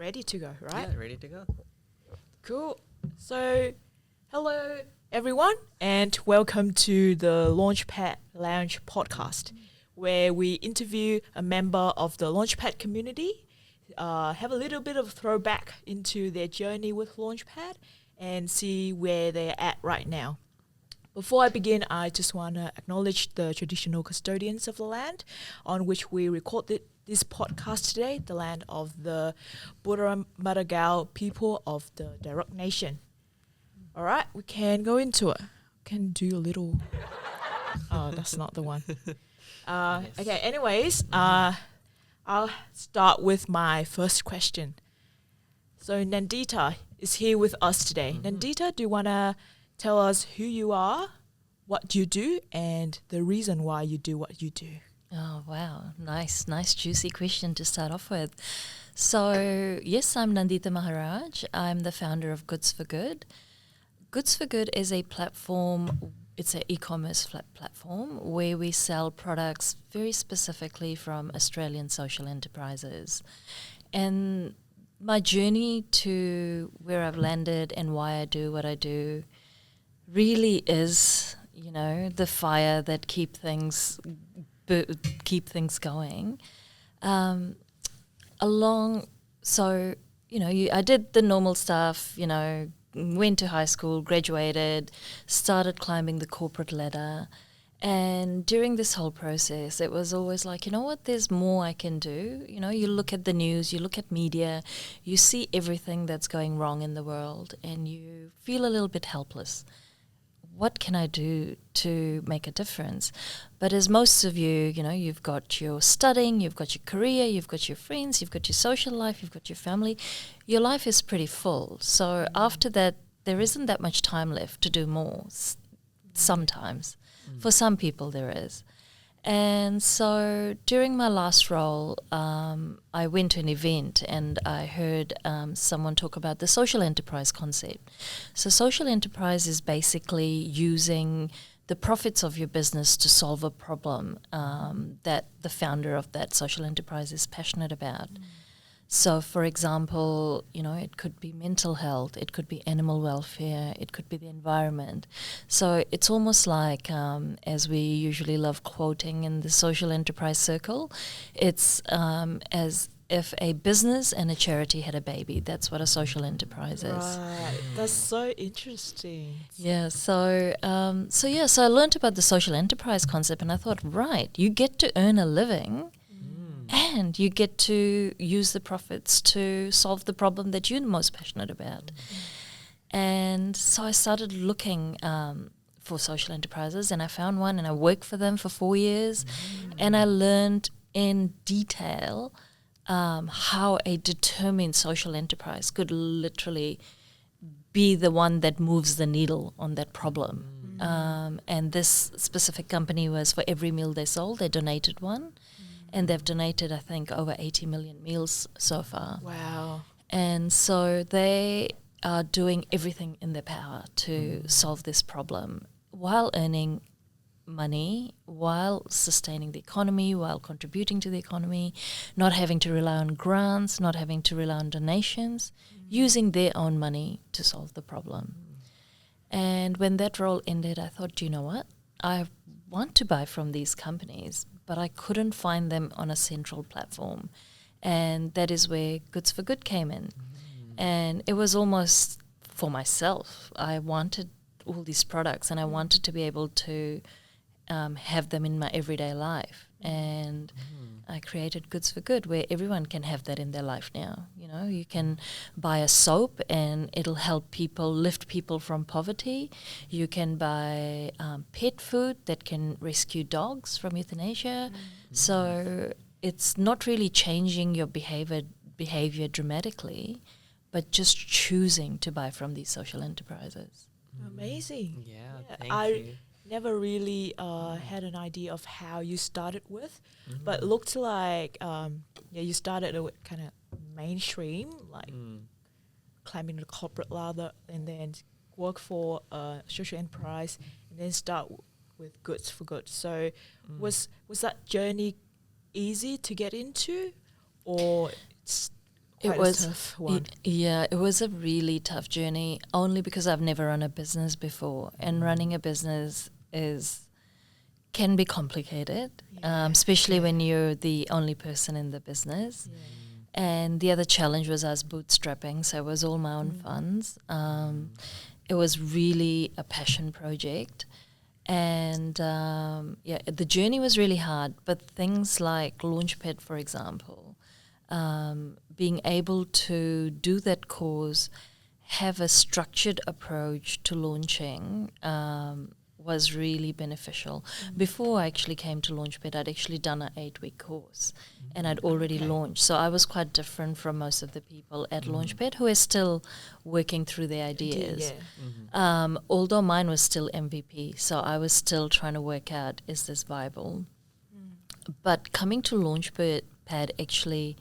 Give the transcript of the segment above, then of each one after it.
ready to go, right? Yeah, ready to go. Cool. So, hello everyone, and welcome to the Launchpad Lounge podcast, where we interview a member of the Launchpad community, have a little bit of throwback into their journey with Launchpad, and see where they're at right now. Before I begin, I just want to acknowledge the traditional custodians of the land on which we recorded this podcast today, the land of the Burra Maragao people of the Darug Nation. All right, we can go into it. Can do a little... Oh, that's not the one. Okay, anyways, I'll start with my first question. So Nandeeta is here with us today. Nandeeta, do you want to tell us who you are, what you do, and the reason why you do what you do? Oh, wow. Nice, juicy question to start off with. So, yes, I'm Nandeeta Maharaj. I'm the founder of Goods for Good. Goods for Good is a platform, it's an e-commerce platform where we sell products very specifically from Australian social enterprises. And my journey to where I've landed and why I do what I do really is, the fire that keep things going. I did the normal stuff, went to high school, graduated, started climbing the corporate ladder. And during this whole process, it was always like, there's more I can do. You look at the news, you look at media, you see everything that's going wrong in the world, and you feel a little bit helpless. What can I do to make a difference? But as most of you, you've got your studying, you've got your career, you've got your friends, you've got your social life, you've got your family. Your life is pretty full. So after that, there isn't that much time left to do more sometimes. For some people there is. And so during my last role, I went to an event and I heard someone talk about the social enterprise concept. So social enterprise is basically using the profits of your business to solve a problem that the founder of that social enterprise is passionate about. So, for example, it could be mental health, it could be animal welfare, it could be the environment. So it's almost like, as we usually love quoting in the social enterprise circle, it's as if a business and a charity had a baby. That's what a social enterprise is. Right, that's so interesting. Yeah, so I learned about the social enterprise concept and I thought, right, you get to earn a living and you get to use the profits to solve the problem that you're most passionate about. And so I started looking for social enterprises and I found one and I worked for them for 4 years and I learned in detail how a determined social enterprise could literally be the one that moves the needle on that problem. And this specific company was, for every meal they sold, they donated one. And they've donated, I think, over 80 million meals so far. Wow. And so they are doing everything in their power to solve this problem while earning money, while sustaining the economy, while contributing to the economy, not having to rely on grants, not having to rely on donations, using their own money to solve the problem. And when that role ended, I thought, do you know what? I want to buy from these companies, but I couldn't find them on a central platform. And that is where Goods for Good came in. And it was almost for myself. I wanted all these products and I wanted to be able to have them in my everyday life. And I created Goods for Good, where everyone can have that in their life now. You can buy a soap and it'll help people, lift people from poverty. You can buy pet food that can rescue dogs from euthanasia. So it's not really changing your behavior dramatically, but just choosing to buy from these social enterprises. Amazing. Yeah, I thank you. never really had an idea of how you started with, but it looked like you started with kind of mainstream, like climbing the corporate ladder, and then work for a social enterprise, and then start with Goods for Good. So was that journey easy to get into, or it's quite It was a tough one. yeah, it was a really tough journey only because I've never run a business before, and running a business can be complicated, Yeah. especially Yeah. when you're the only person in the business. Yeah. And the other challenge was I was bootstrapping, so it was all my own funds. It was really a passion project, and the journey was really hard. But things like Launchpad, for example, being able to do that course, have a structured approach to launching, was really beneficial. Before I actually came to Launchpad, I'd actually done an 8-week course and I'd already launched. So I was quite different from most of the people at Launchpad who are still working through their ideas. Yeah. Although mine was still MVP, so I was still trying to work out, is this viable? But coming to Launchpad actually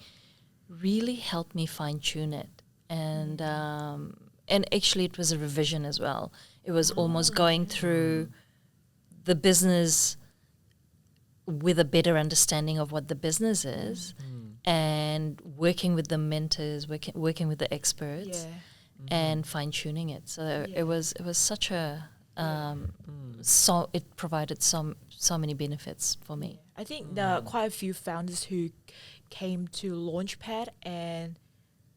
really helped me fine tune it, and actually it was a revision as well. It was almost going through the business with a better understanding of what the business is, and working with the mentors, working with the experts, and fine tuning it. So it was such a so it provided so many benefits for me. I think there are quite a few founders who came to Launchpad and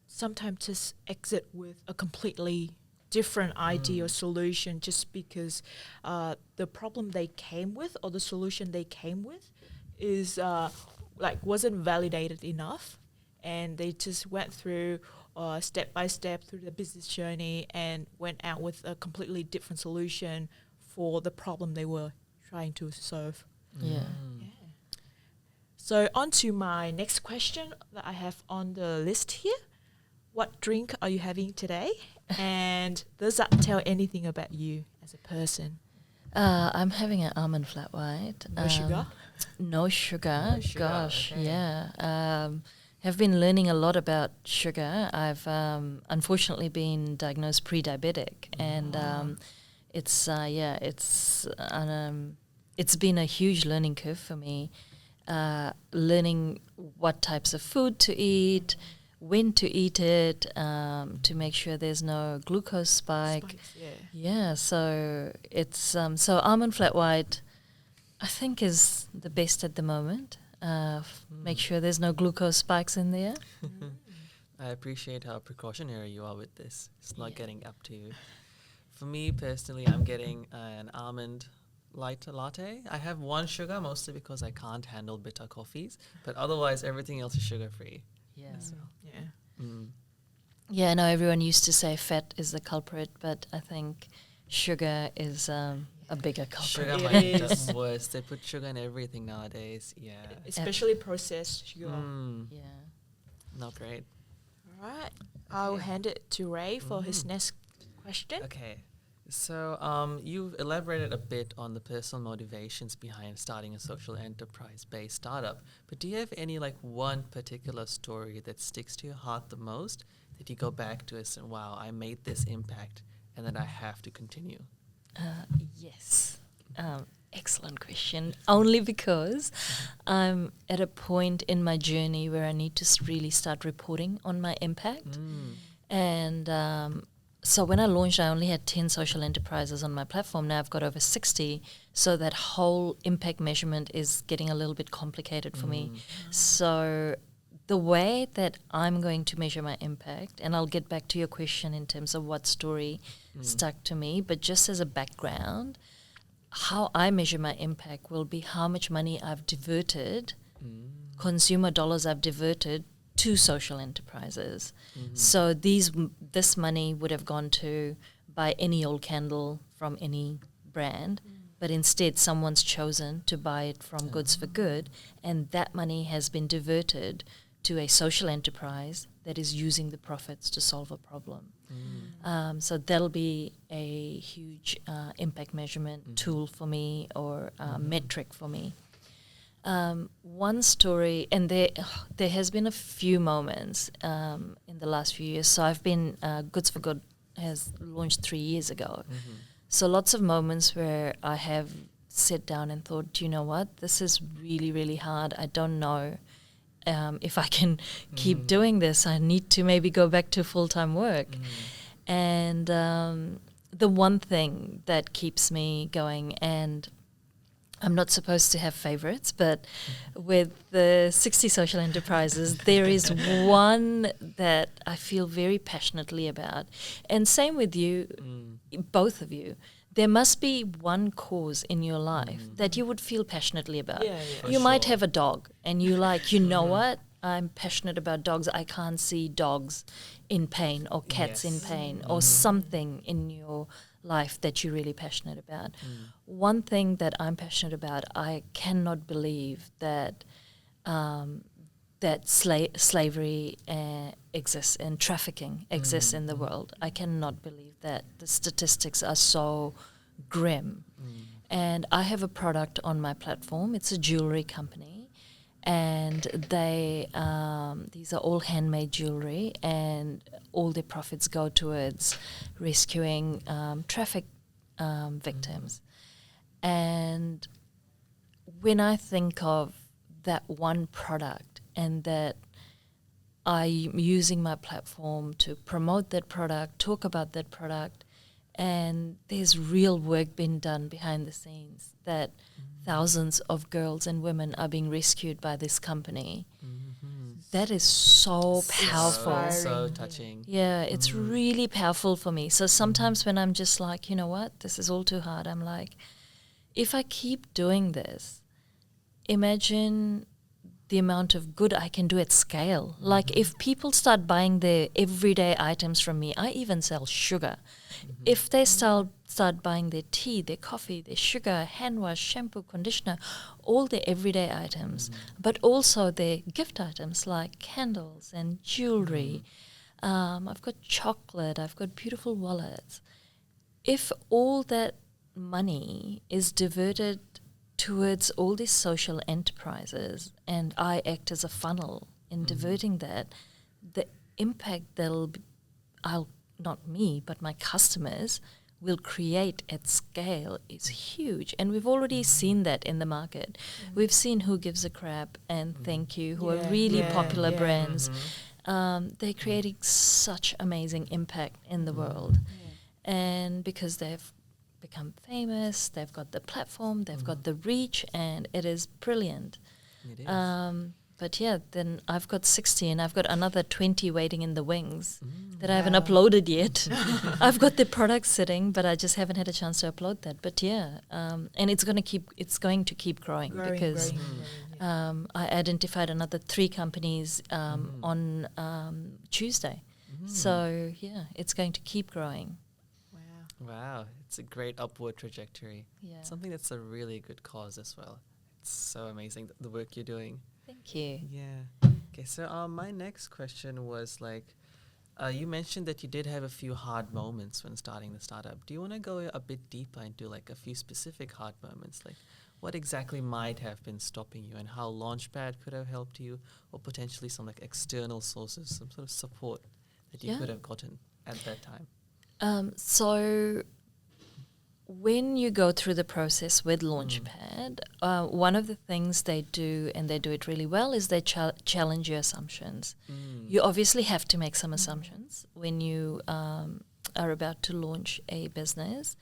sometimes just exit with a completely different idea or solution just because the problem they came with or the solution they came with is wasn't validated enough, and they just went through step by step through the business journey and went out with a completely different solution for the problem they were trying to solve. Yeah. So on to my next question that I have on the list here. What drink are you having today? And does that tell anything about you as a person? I'm having an almond flat white. No sugar? No sugar. No sugar, Gosh, okay. yeah. Have been learning a lot about sugar. I've unfortunately been diagnosed pre-diabetic, and it's been a huge learning curve for me. Learning what types of food to eat, when to eat it, to make sure there's no glucose spike. Spikes, yeah. Yeah, so it's so almond flat white, I think, is the best at the moment. Make sure there's no glucose spikes in there. I appreciate how precautionary you are with this. It's not Yeah. getting up to you. For me personally, I'm getting an almond light latte. I have one sugar mostly because I can't handle bitter coffees, but otherwise everything else is sugar free. Yeah. Yeah. Yeah, no, everyone used to say fat is the culprit, but I think sugar is a bigger culprit. Sugar It might be is. the worst. They put sugar in everything nowadays. Yeah. Especially processed sugar. Yeah. Not great. All right. I'll hand it to Ray for his next question. Okay. So you've elaborated a bit on the personal motivations behind starting a social enterprise-based startup, but do you have any one particular story that sticks to your heart the most that you go back to and say, wow, I made this impact and that I have to continue? Yes. Excellent question. Only because I'm at a point in my journey where I need to really start reporting on my impact. And so when I launched, I only had 10 social enterprises on my platform. Now I've got over 60. So that whole impact measurement is getting a little bit complicated for me. So the way that I'm going to measure my impact, and I'll get back to your question in terms of what story stuck to me, but just as a background, how I measure my impact will be how much money I've diverted, consumer dollars I've diverted to social enterprises. So this money would have gone to buy any old candle from any brand, but instead someone's chosen to buy it from Goods for Good, and that money has been diverted to a social enterprise that is using the profits to solve a problem. So that'll be a huge impact measurement tool for me, or metric for me. One story, and there has been a few moments in the last few years. So I've been, Goods for Good has launched 3 years ago. So lots of moments where I have sat down and thought, do you know what, this is really, really hard. I don't know if I can keep doing this, I need to maybe go back to full-time work. And the one thing that keeps me going, and I'm not supposed to have favorites, but with the 60 social enterprises, there is one that I feel very passionately about. And same with you, both of you. There must be one cause in your life that you would feel passionately about. Yeah, yeah. You might have a dog and you like, you know what? I'm passionate about dogs. I can't see dogs in pain or cats in pain or something in your life that you're really passionate about. One thing that I'm passionate about, I cannot believe that that slavery exists and trafficking exists in the world. I cannot believe that. The statistics are so grim. And I have a product on my platform. It's a jewelry company. And they these are all handmade jewelry, and all their profits go towards rescuing traffic victims. And when I think of that one product and that I'm using my platform to promote that product, talk about that product, and there's real work being done behind the scenes that thousands of girls and women are being rescued by this company. That is so powerful. So touching. Yeah, it's really powerful for me. So sometimes when I'm just like, you know what, this is all too hard, I'm like, if I keep doing this, imagine the amount of good I can do at scale. Like if people start buying their everyday items from me, I even sell sugar. If they start buying their tea, their coffee, their sugar, hand wash, shampoo, conditioner, all their everyday items, but also their gift items like candles and jewelry. I've got chocolate, I've got beautiful wallets. If all that money is diverted towards all these social enterprises and I act as a funnel in diverting that, the impact not me, but my customers will create at scale is huge. And we've already seen that in the market. We've seen Who Gives a Crap and Thank You, who are really popular brands. They're creating such amazing impact in the world. And because they've become famous, they've got the platform, they've got the reach, and it is brilliant. It is. But yeah, then I've got 60 and I've got another 20 waiting in the wings that I haven't uploaded yet. I've got the product sitting, but I just haven't had a chance to upload that. But yeah, and it's going to keep growing because I identified another 3 companies on Tuesday. So yeah, it's going to keep growing. Wow, it's a great upward trajectory. Yeah. Something that's a really good cause as well. It's so amazing the work you're doing. Thank you. Yeah. Okay, so my next question was like, you mentioned that you did have a few hard moments when starting the startup. Do you want to go a bit deeper into like a few specific hard moments? Like what exactly might have been stopping you and how Launchpad could have helped you, or potentially some like external sources, some sort of support that you could have gotten at that time? So when you go through the process with Launchpad, one of the things they do, and they do it really well, is they challenge your assumptions. You obviously have to make some assumptions when you are about to launch a business.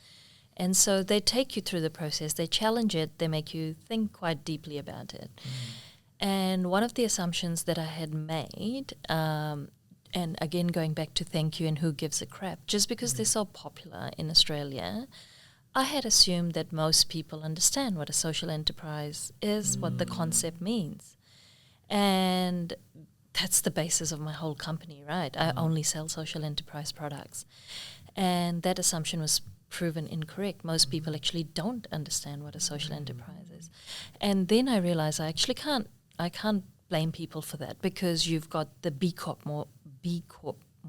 And so they take you through the process, they challenge it, they make you think quite deeply about it. And one of the assumptions that I had made, and again, going back to Thank You and Who Gives a Crap, just because they're so popular in Australia, I had assumed that most people understand what a social enterprise is, what the concept means. And that's the basis of my whole company, right? I only sell social enterprise products. And that assumption was proven incorrect. Most people actually don't understand what a social enterprise is. And then I realized I can't blame people for that, because you've got the B Corp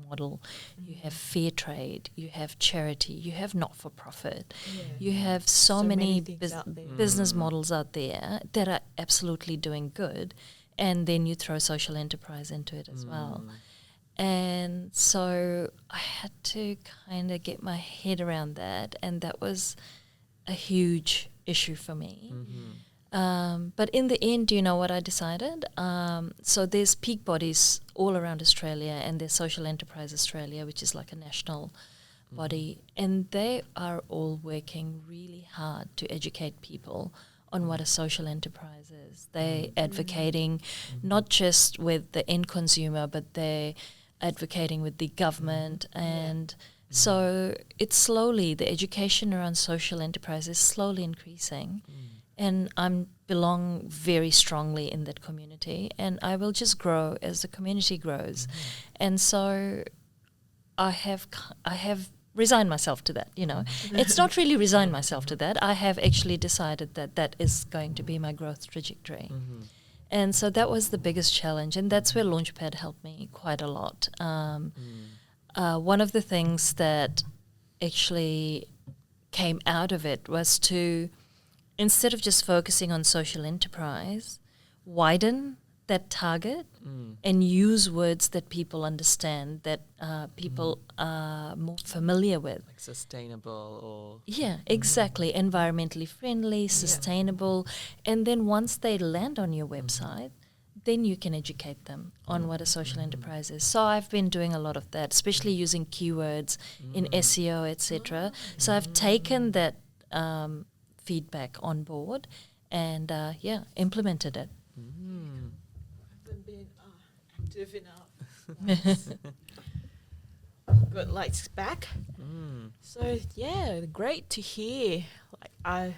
model, you have fair trade, you have charity, you have not-for-profit, you have so many business models out there that are absolutely doing good, and then you throw social enterprise into it as well. And so I had to kind of get my head around that, and that was a huge issue for me. But in the end, do you know what I decided? So there's peak bodies all around Australia, and there's Social Enterprise Australia, which is like a national body, and they are all working really hard to educate people on what a social enterprise is. They're advocating not just with the end consumer, but they're advocating with the government. And so it's slowly, the education around social enterprise is slowly increasing. And I belong very strongly in that community, and I will just grow as the community grows. And so I have resigned myself to that, you know. It's not really resigned myself to that. I have actually decided that that is going to be my growth trajectory. And so that was the biggest challenge, and that's where Launchpad helped me quite a lot. One of the things that actually came out of it was to, instead of just focusing on social enterprise, widen that target and use words that people understand, that people are more familiar with. Like sustainable or... Yeah, exactly. Environmentally friendly, sustainable. And then once they land on your website, then you can educate them on what a social enterprise is. So I've been doing a lot of that, especially using keywords in SEO, etc. So I've taken that feedback on board and, implemented it. Haven't been active enough. Good lights back. So yeah, great to hear. Like I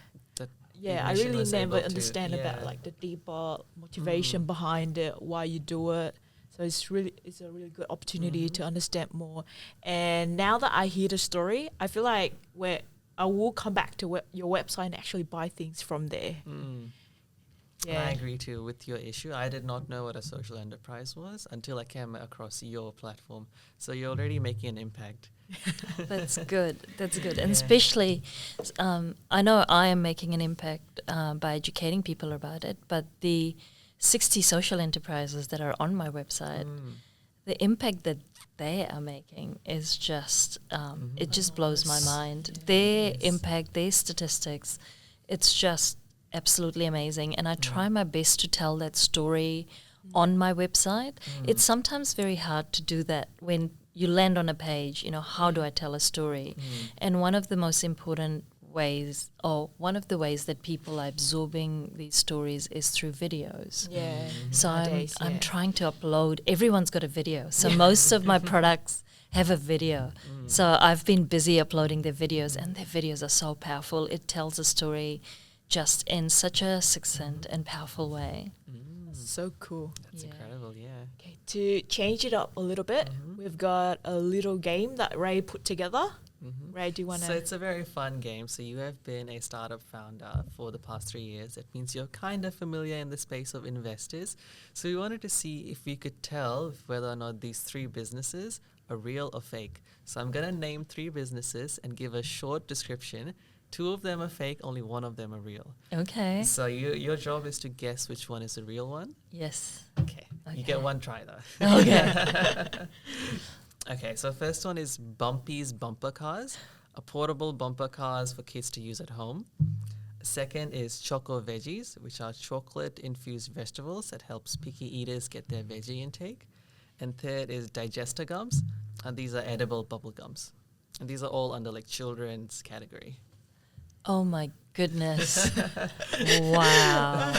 information really was never able to- understand about yeah. like the deeper motivation behind it, why you do it. So it's a really good opportunity to understand more. And now that I hear the story, I feel like I will come back to your website and actually buy things from there. And I agree too with your issue. I did not know what a social enterprise was until I came across your platform. So you're already making an impact. That's good. That's good. And especially, I know I am making an impact by educating people about it, but the 60 social enterprises that are on my website, the impact that they are making is just, it just blows my mind. Their impact, their statistics, it's just absolutely amazing. And I try my best to tell that story on my website. It's sometimes very hard to do that when you land on a page, you know, how do I tell a story? And one of the most important ways, or one of the ways that people are absorbing these stories is through videos. Yeah. So Nowadays, I'm trying to upload, everyone's got a video. So most of my products have a video. So I've been busy uploading their videos, and their videos are so powerful. It tells a story just in such a succinct and powerful way. So cool. That's incredible, yeah. Okay, to change it up a little bit, we've got a little game that Ray put together. Ray, do you want to... So it's a very fun game. So you have been a startup founder for the past 3 years. It means you're kind of familiar in the space of investors. So we wanted to see if we could tell whether or not these 3 businesses are real or fake. So I'm going to name 3 businesses and give a short description. 2 of them are fake, only 1 of them are real. Okay. So your job is to guess which one is the real one. Yes. Okay. You get 1 try though. Okay. Okay, so first one is Bumpy's Bumper Cars, a portable bumper cars for kids to use at home. Second is Choco Veggies, which are chocolate-infused vegetables that helps picky eaters get their veggie intake. And third is Digester Gums, and these are edible bubble gums. And these are all under like children's category. Oh my goodness. Wow.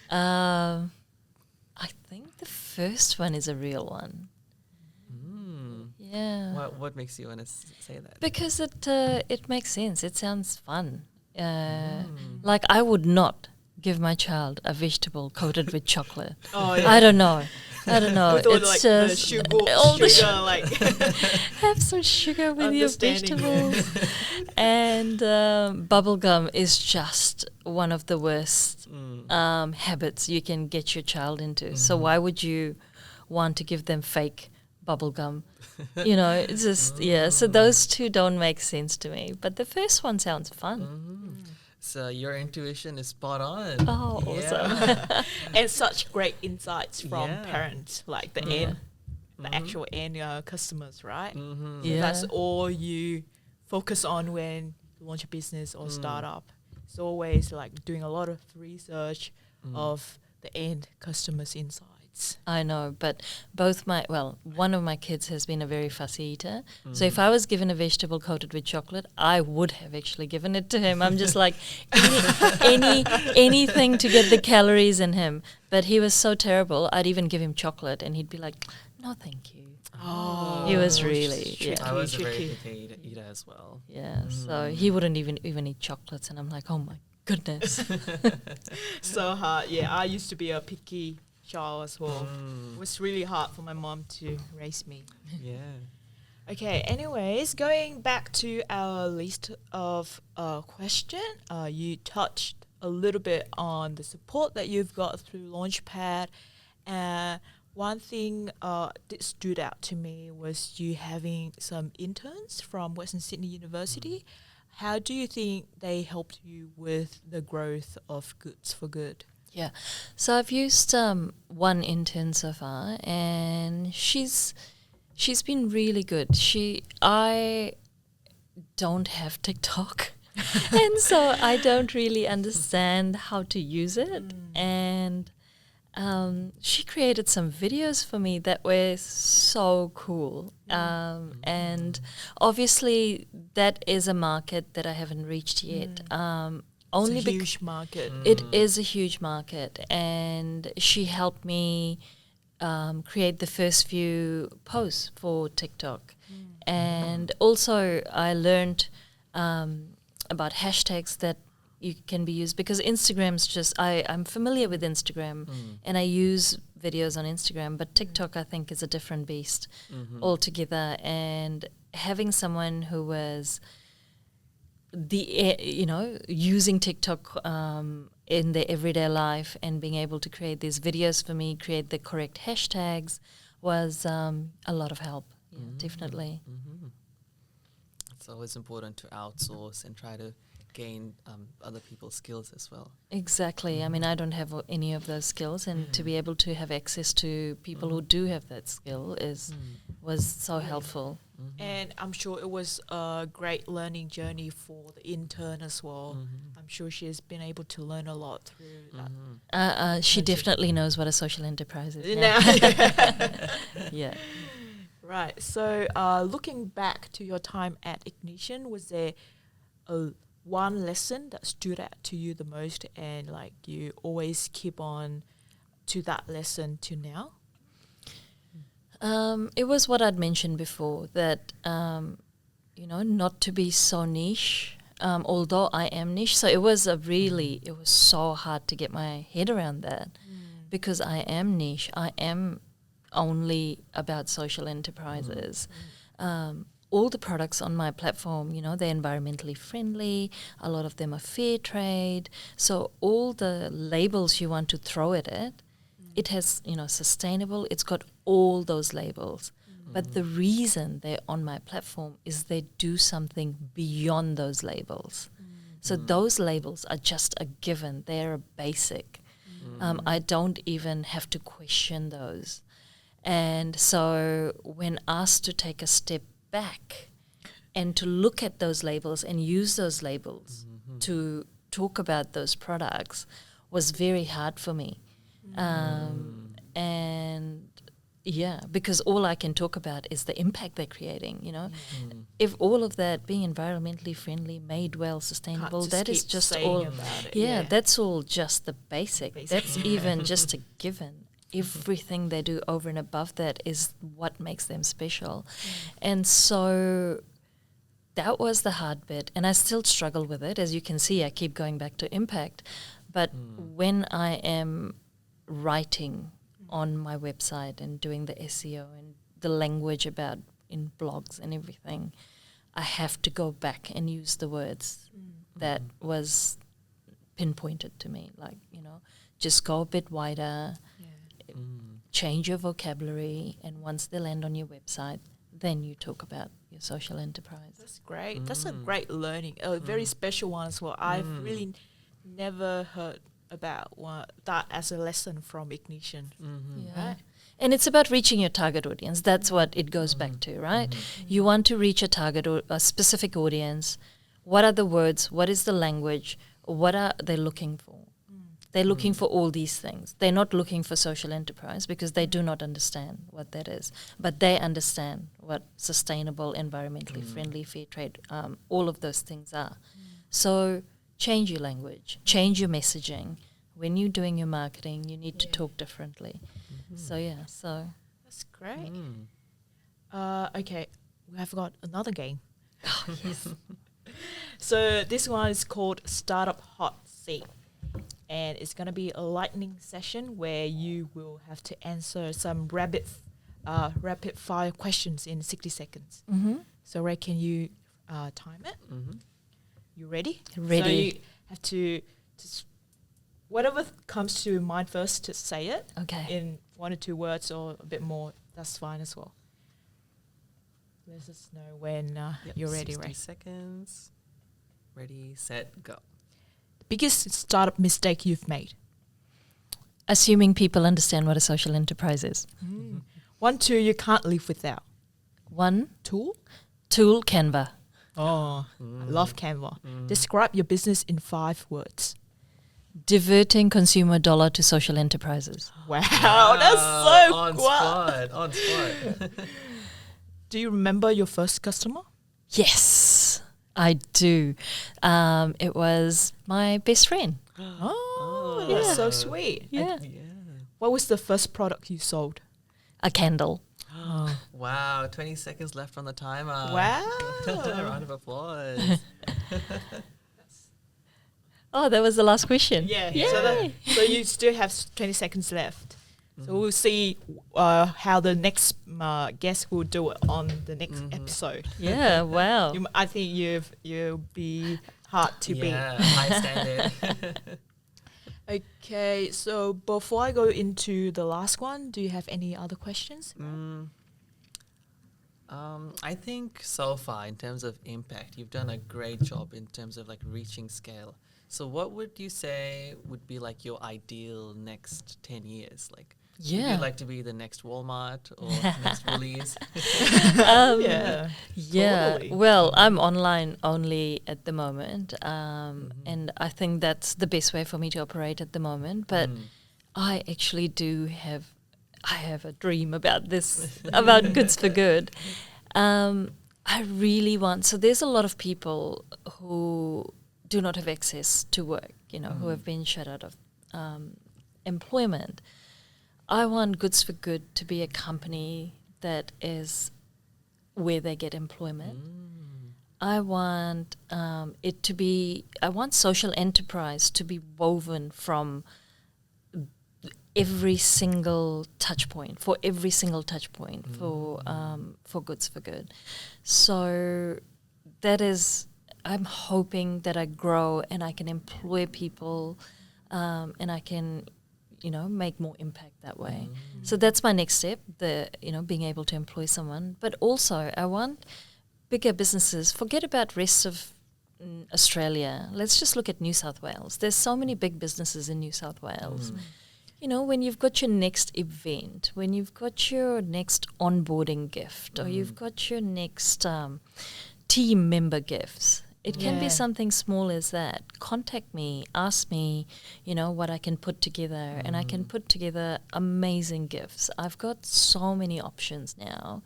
I think the first one is a real one. Yeah. What makes you want to say that? Because it makes sense. It sounds fun. Like I would not give my child a vegetable coated with chocolate. Oh, yeah. I don't know. It's all, like, the just sugar, all the like have some sugar with your Understanding. vegetables. And bubblegum is just one of the worst habits you can get your child into. So why would you want to give them fake bubblegum? You know, it's just, so those 2 don't make sense to me. But the first one sounds fun. So your intuition is spot on. Oh, awesome. and such great insights from Yeah. parents, like the actual end customers, right? So Yeah. that's all you focus on when you launch a business or startup. he's always like doing a lot of research of the end customers' insights. I know, but one of my kids has been a very fussy eater. So if I was given a vegetable coated with chocolate, I would have actually given it to him. I'm just like, anything to get the calories in him. But he was so terrible, I'd even give him chocolate and he'd be like, no, thank you. Oh, He was really, I was a very tricky. picky eater as well. Yeah, so he wouldn't even eat chocolates. And I'm like, oh my goodness. So hard. Yeah, I used to be a picky child as well. It was really hard for my mom to raise me. Yeah. Okay, anyways, going back to our list of question, you touched a little bit on the support that you've got through Launchpad. One thing that stood out to me was you having some interns from Western Sydney University. How do you think they helped you with the growth of Goods for Good? Yeah, so I've used one intern so far, and she's been really good. I don't have TikTok, and so I don't really understand how to use it. And she created some videos for me that were so cool. And obviously, that is a market that I haven't reached yet. Only it's a huge market. It is a huge market, and she helped me create the first few posts for TikTok. And also I learned about hashtags that you can be used, because Instagram's just, I'm familiar with Instagram and I use videos on Instagram, but TikTok I think is a different beast altogether. And having someone who was using TikTok in their everyday life and being able to create these videos for me, create the correct hashtags, was a lot of help. Yeah, definitely. It's always important to outsource and try to gain other people's skills as well. Exactly. I mean, I don't have any of those skills, and to be able to have access to people who do have that skill was so helpful. And I'm sure it was a great learning journey for the intern as well. I'm sure she has been able to learn a lot through that. She definitely knows what a social enterprise is. Yeah. Right. So looking back to your time at Ignition, was there one lesson that stood out to you the most, and like you always keep on to that lesson to now? It was what I'd mentioned before, that, not to be so niche, although I am niche. So it was it was so hard to get my head around that, because I am niche. I am only about social enterprises. All the products on my platform, they're environmentally friendly. A lot of them are fair trade. So all the labels you want to throw at it, it has, sustainable. It's got all those labels. But the reason they're on my platform is they do something beyond those labels. So those labels are just a given. They're a basic. I don't even have to question those. And so when asked to take a step back and to look at those labels and use those labels to talk about those products was very hard for me. And because all I can talk about is the impact they're creating, If all of that being environmentally friendly, made well, sustainable, that is just all, that's all just the basic. That's even just a given. Everything they do over and above that is what makes them special. And so that was the hard bit, and I still struggle with it. As you can see, I keep going back to impact. But when I am writing on my website and doing the SEO and the language about in blogs and everything, I have to go back and use the words that was pinpointed to me, like, just go a bit wider, change your vocabulary, and once they land on your website, then you talk about your social enterprise. That's great. That's a great learning, a very special one as well. I've really never heard about that as a lesson from Ignition. Right? And it's about reaching your target audience. That's what it goes back to, right? You want to reach a target, a specific audience. What are the words? What is the language? what are they looking for? They're looking for all these things. They're not looking for social enterprise because they do not understand what that is. But they understand what sustainable, environmentally friendly, fair trade, all of those things are. So change your language, change your messaging. When you're doing your marketing, you need to talk differently. So That's great. Okay, we have got another game. yes. So this one is called Startup Hot Seat. And it's going to be a lightning session where you will have to answer some rapid fire questions in 60 seconds. So, Ray, can you time it? You ready? Ready. So you have to just whatever comes to mind first to say it. Okay. In 1 or 2 words or a bit more. That's fine as well. Let us know when you're ready, 60 Ray. seconds. Ready, set, go. Biggest startup mistake you've made? Assuming people understand what a social enterprise is. 1, 2 you can't live without. 1, Tool? tool, Canva. Oh, I love Canva. Describe your business in 5 words. Diverting consumer dollar to social enterprises. Wow, that's so on quick. spot. On spot. Do you remember your first customer? Yes, I do. It was my best friend. Oh, that's so sweet. Yeah. What was the first product you sold? A candle. Wow, 20 seconds left on the timer. Wow. Round of applause. Oh, that was the last question. Yeah. Yay. So you still have 20 seconds left. So we'll see how the next guest will do it on the next episode. Yeah, wow. I think you'll be hard to beat. Yeah, high standard. Okay, so before I go into the last one, do you have any other questions? I think so far, in terms of impact, you've done a great job in terms of like reaching scale. So what would you say would be like your ideal next 10 years? Like, would Yeah. you like to be the next Walmart or next Woolies? Yeah. Yeah, Totally. well, I'm online only at the moment, and I think that's the best way for me to operate at the moment. But I actually I have a dream about this, about Goods for Good. I really want, so there's a lot of people who do not have access to work, who have been shut out of employment. I want Goods for Good to be a company that is where they get employment. I want I want social enterprise to be woven from every single touch point, for Goods for Good. So that is, I'm hoping that I grow and I can employ people and I can make more impact that way. So that's my next step, being able to employ someone. But also I want bigger businesses, forget about rest of Australia. Let's just look at New South Wales. There's so many big businesses in New South Wales. When you've got your next event, when you've got your next onboarding gift, or you've got your next team member gifts, it can be something small as that. Contact me, ask me, what I can put together, and I can put together amazing gifts. I've got so many options now,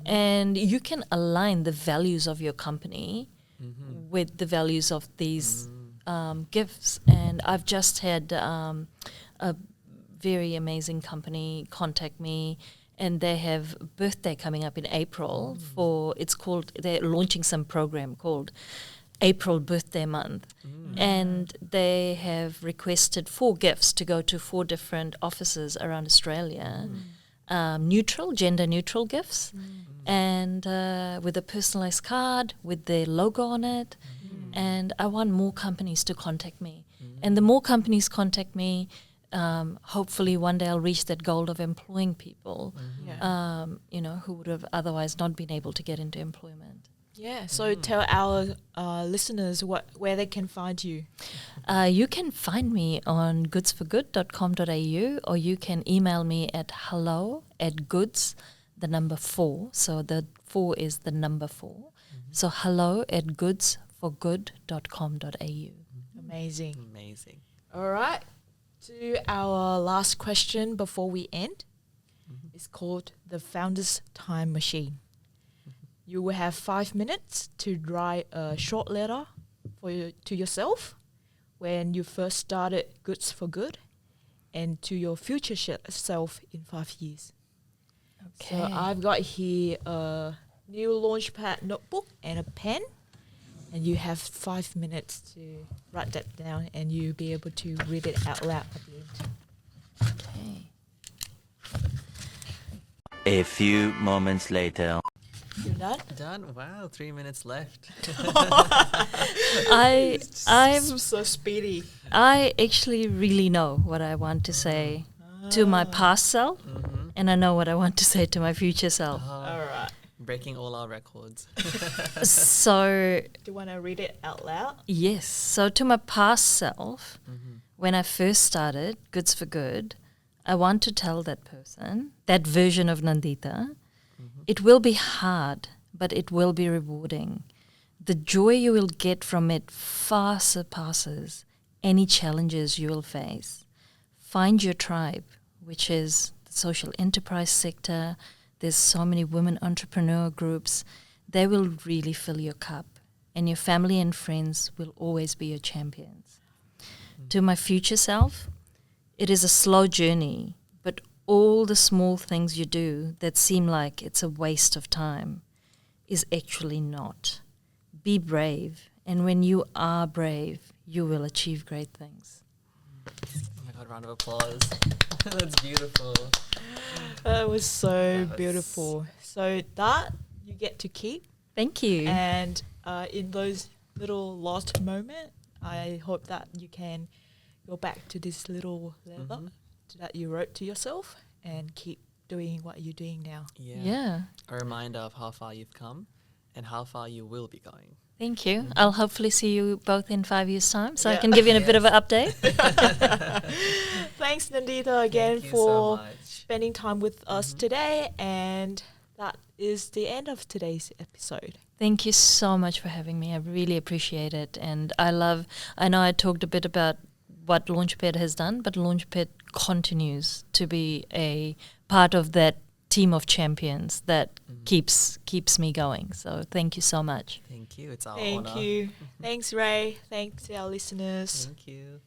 and you can align the values of your company with the values of these gifts. And I've just had a very amazing company contact me, and they have a birthday coming up in April they're launching some program called April Birthday Month, and they have requested 4 gifts to go to 4 different offices around Australia, gender neutral gifts, and with a personalized card with their logo on it. And I want more companies to contact me, and the more companies contact me, hopefully one day I'll reach that goal of employing people, who would have otherwise not been able to get into employment. Yeah, so tell our listeners where they can find you. You can find me on goodsforgood.com.au, or you can email me at hello@goods, the number 4. So the 4 is the number 4. So hello@goodsforgood.com.au. Amazing. Amazing. All right. To our last question before we end. It's called the Founder's Time Machine. You will have 5 minutes to write a short letter to yourself when you first started Goods for Good and to your future self in 5 years. Okay. So I've got here a new Launchpad notebook and a pen, and you have 5 minutes to write that down, and you'll be able to read it out loud at the end. Okay. A few moments later. You're done? Done. Wow, 3 minutes left. I'm so speedy. I actually really know what I want to say to my past self, and I know what I want to say to my future self. All right. Breaking all our records. So, Do you want to read it out loud? yes. So, to my past self, when I first started Goods for Good, I want to tell that person, that version of Nandeeta, it will be hard, but it will be rewarding. The joy you will get from it far surpasses any challenges you will face. Find your tribe, which is the social enterprise sector. There's so many women entrepreneur groups. They will really fill your cup, and your family and friends will always be your champions. To my future self, it is a slow journey, but all the small things you do that seem like it's a waste of time is actually not. Be brave, and when you are brave, you will achieve great things. Oh my god, round of applause. That's beautiful. That was so That was- beautiful. So that you get to keep. Thank you. And in those little lost moments, I hope that you can go back to this little letter that you wrote to yourself and keep doing what you're doing now. Yeah. A reminder of how far you've come and how far you will be going. Thank you. I'll hopefully see you both in 5 years' time, so I Yeah. can give you a bit of an update. Thanks, Nandeeta, again Thank you for so much. spending time with us today. And that is the end of today's episode. Thank you so much for having me. I really appreciate it. And I know I talked a bit about what Launchpad has done, but Launchpad continues to be a part of that team of champions that keeps me going. So thank you so much. Thank you. It's our Thank honor. you. Thanks, Ray. Thanks to our listeners. Thank you.